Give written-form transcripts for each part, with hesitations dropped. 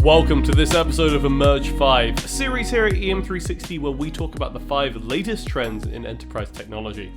Welcome to this episode of Emerge 5, a series here at EM360 where we talk about the 5 latest trends in enterprise technology.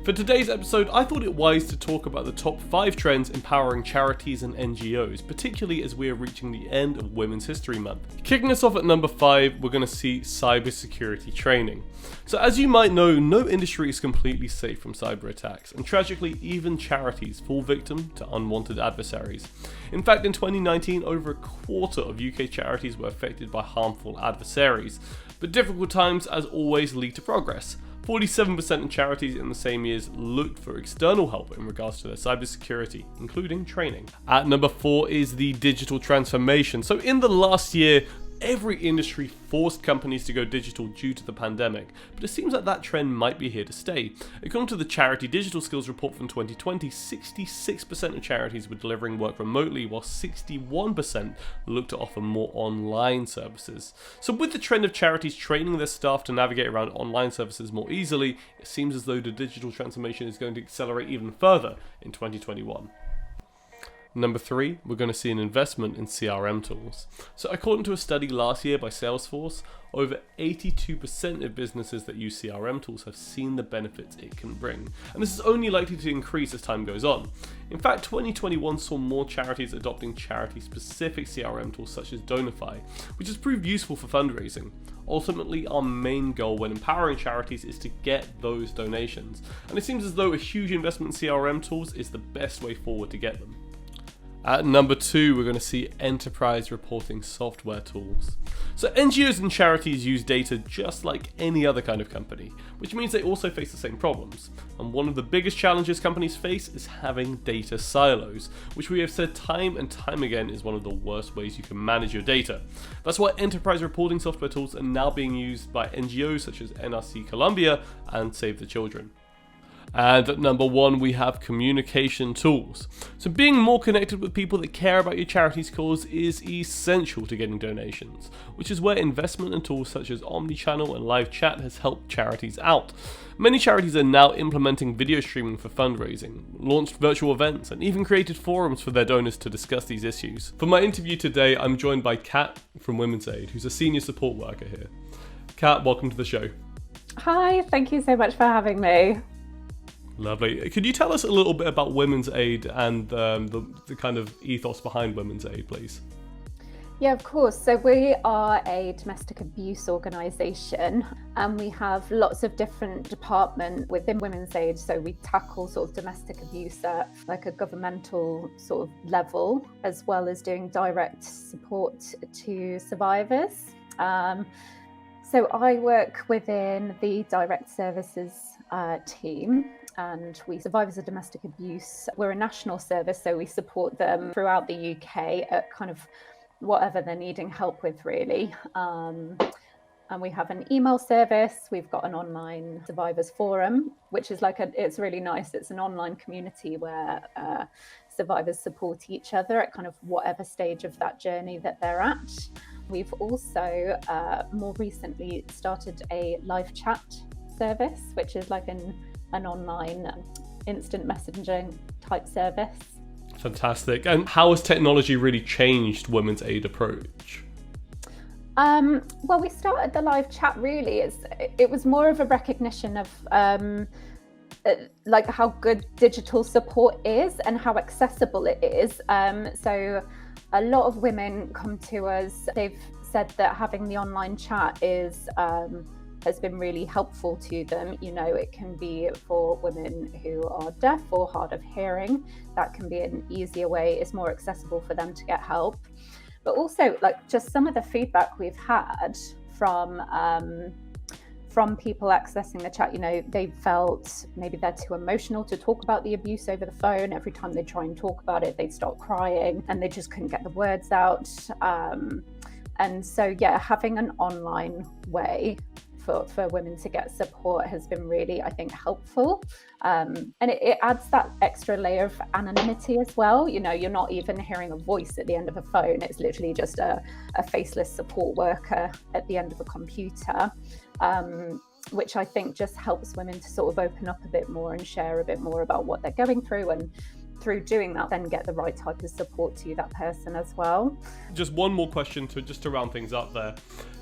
For today's episode, I thought it wise to talk about the top 5 trends empowering charities and NGOs, particularly as we are reaching the end of Women's History Month. Kicking us off at number 5, we're going to see cybersecurity training. So as you might know, no industry is completely safe from cyber attacks, and tragically, even charities fall victim to unwanted adversaries. In fact, in 2019, over a quarter of UK charities were affected by harmful adversaries. But difficult times, as always, lead to progress. 47% of charities in the same years looked for external help in regards to their cybersecurity, including training. At number 4 is the digital transformation. So in the last year, every industry forced companies to go digital due to the pandemic, but it seems like that trend might be here to stay. According to the Charity Digital Skills Report from 2020, 66% of charities were delivering work remotely, while 61% looked to offer more online services. So with the trend of charities training their staff to navigate around online services more easily, it seems as though the digital transformation is going to accelerate even further in 2021. Number 3, we're going to see an investment in CRM tools. So according to a study last year by Salesforce, over 82% of businesses that use CRM tools have seen the benefits it can bring. And this is only likely to increase as time goes on. In fact, 2021 saw more charities adopting charity-specific CRM tools such as Donify, which has proved useful for fundraising. Ultimately, our main goal when empowering charities is to get those donations. And it seems as though a huge investment in CRM tools is the best way forward to get them. At number 2, we're going to see enterprise reporting software tools. So NGOs and charities use data just like any other kind of company, which means they also face the same problems. And one of the biggest challenges companies face is having data silos, which we have said time and time again is one of the worst ways you can manage your data. That's why enterprise reporting software tools are now being used by NGOs such as NRC Columbia and Save the Children. And at number 1, we have communication tools. So being more connected with people that care about your charity's cause is essential to getting donations, which is where investment in tools such as omnichannel and live chat has helped charities out. Many charities are now implementing video streaming for fundraising, launched virtual events, and even created forums for their donors to discuss these issues. For my interview today, I'm joined by Kat from Women's Aid, who's a senior support worker here. Kat, welcome to the show. Hi, thank you so much for having me. Lovely. Could you tell us a little bit about Women's Aid and the kind of ethos behind Women's Aid, please? Yeah, of course. So we are a domestic abuse organisation and we have lots of different departments within Women's Aid. So we tackle sort of domestic abuse at like a governmental sort of level, as well as doing direct support to survivors. So I work within the direct services team. And we survivors of domestic abuse. We're a national service, so we support them throughout the UK at kind of whatever they're needing help with, really. And we have an email service. We've got an online survivors forum, which is it's really nice. It's an online community where survivors support each other at kind of whatever stage of that journey that they're at. We've also more recently started a live chat service, which is like an online instant messaging type service. Fantastic. And how has technology really changed Women's Aid approach? Well, we started the live chat really. It was more of a recognition of like how good digital support is and how accessible it is. So a lot of women come to us. They've said that having the online chat has been really helpful to them. You know, it can be for women who are deaf or hard of hearing. That can be an easier way. It's more accessible for them to get help. But also, like, just some of the feedback we've had from people accessing the chat, you know, they felt maybe they're too emotional to talk about the abuse over the phone. Every time they try and talk about it, they'd start crying and they just couldn't get the words out. And so, yeah, having an online way for women to get support has been really, I think, helpful. And it adds that extra layer of anonymity as well. You know, you're not even hearing a voice at the end of a phone. It's literally just a faceless support worker at the end of a computer, which I think just helps women to sort of open up a bit more and share a bit more about what they're going through and through doing that, then get the right type of support to that person as well. Just one more question to round things up there.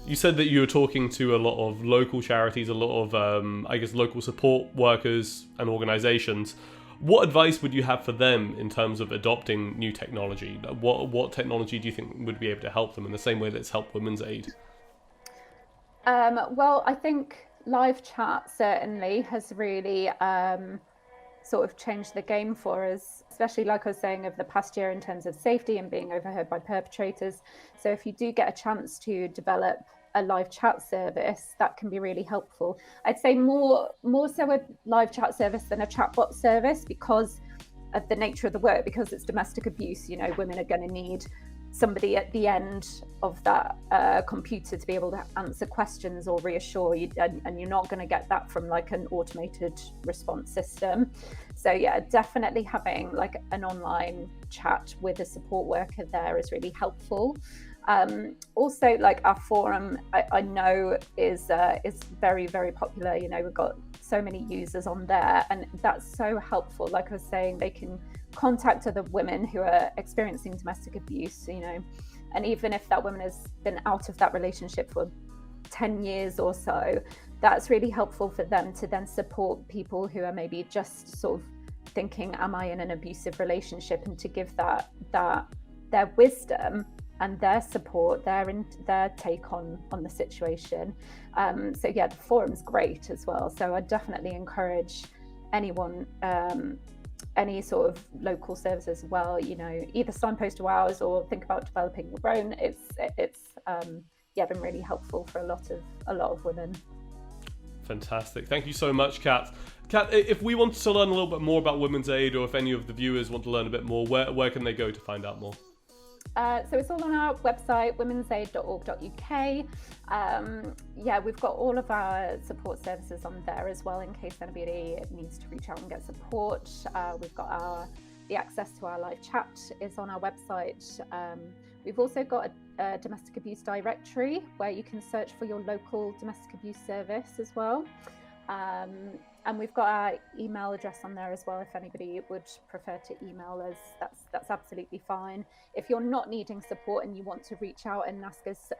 You said that you were talking to a lot of local charities, a lot of, I guess, local support workers and organizations. What advice would you have for them in terms of adopting new technology? What technology do you think would be able to help them in the same way that's helped Women's Aid? Well, I think live chat certainly has really sort of changed the game for us, especially like I was saying over the past year in terms of safety and being overheard by perpetrators. So if you do get a chance to develop a live chat service, that can be really helpful. I'd say more so a live chat service than a chatbot service because of the nature of the work, because it's domestic abuse. You know, women are going to need somebody at the end of that computer to be able to answer questions or reassure you, and you're not going to get that from like an automated response system. So yeah, definitely having like an online chat with a support worker there is really helpful. Also, like our forum, I know is very, very popular. You know, we've got so many users on there, and that's so helpful. Like I was saying, they can contact other women who are experiencing domestic abuse, you know, and even if that woman has been out of that relationship for 10 years or so, that's really helpful for them to then support people who are maybe just sort of thinking, am I in an abusive relationship, and to give that their wisdom and their support, their take on the situation. So yeah, the forum's great as well. So I definitely encourage anyone, any sort of local services as well, you know, either signpost to ours or think about developing your own. It's been really helpful for a lot of women. Fantastic. Thank you so much, Kat. Kat, if we wanted to learn a little bit more about Women's Aid, or if any of the viewers want to learn a bit more, where can they go to find out more? So it's all on our website, womensaid.org.uk. We've got all of our support services on there as well, in case anybody needs to reach out and get support. We've got the access to our live chat is on our website. We've also got a domestic abuse directory where you can search for your local domestic abuse service as well. And we've got our email address on there as well. If anybody would prefer to email us, that's absolutely fine. If you're not needing support and you want to reach out and ask us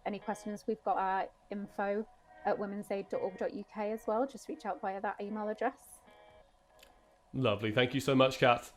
any questions, we've got our info@womensaid.org.uk as well. Just reach out via that email address. Lovely. Thank you so much, Kat.